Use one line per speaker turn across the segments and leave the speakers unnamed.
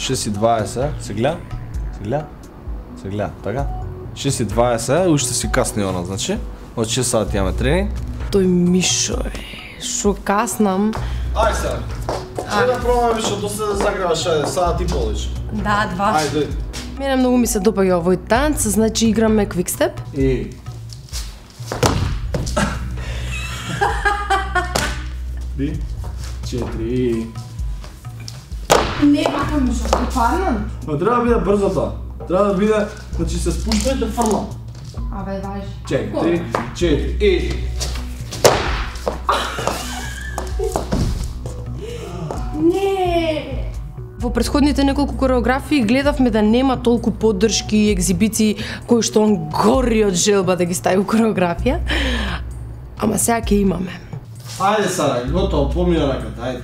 6:20, се гледа? Се гледа, така? 6:20, уште си касни она, значи. Од 6 сати имаме тренинг.
Тој Мишо, шо каснам.
Ај сега. Ще да пробаме Мишо, до се да загреваш, ајде, саат и полиш.
Да, 2.
Ајде.
Мене многу ми се допаѓа овој танц, значи играме квикстеп.
И... 3, 4,
Не, ако Мишо, паднам.
Но треба да биде брзо тоа. Треба да биде, значи се спуштај да фрлам.
Абе, важи.
Чекай, 3, 4 и...
Не. Во претходните неколку кореографии гледавме да нема толку поддршки и екзибиции кои што он гори од желба да ги стави у кореографија. Ама сега ќе имаме.
Ајде Сара, готово, помина раката, ајде.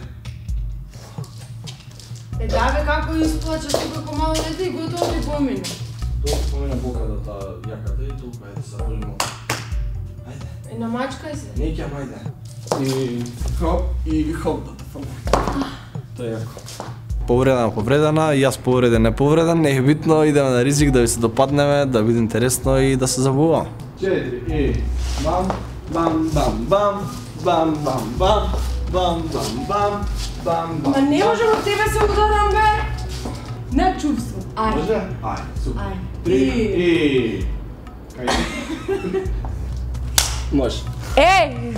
Да бе, како исплачаш тука како мало дете и готово ти помина.
Толку помина боката таа јаката и толку, ајде са болимо. Ајде.
И намачкај се.
Не ќе ајде. И хоп, да те фрлам. Тоа е јако. Повредена, и јас повреден, не повреден, не е битно, идеме на ризик да ви се допаднеме, да биде интересно и да се забавувам. 4 и бам, бам, бам, бам, бам, бам, бам, бам, бам, бам, бам, бам.
Ма не може од тебе се ударам, бе! Не чувствам. Ај.
Може? Ај, супер.
Ај.
3 и... Кај? Може.
Еј!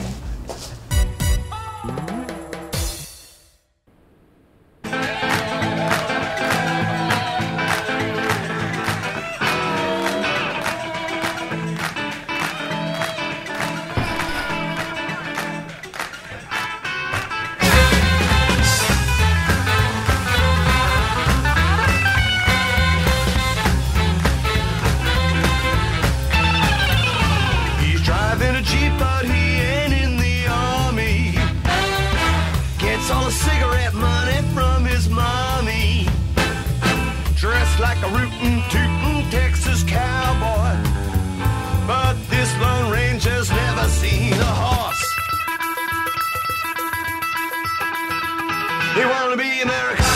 Like a rootin', tootin' Texas cowboy, but this Lone Ranger's never seen a horse. They wanna be American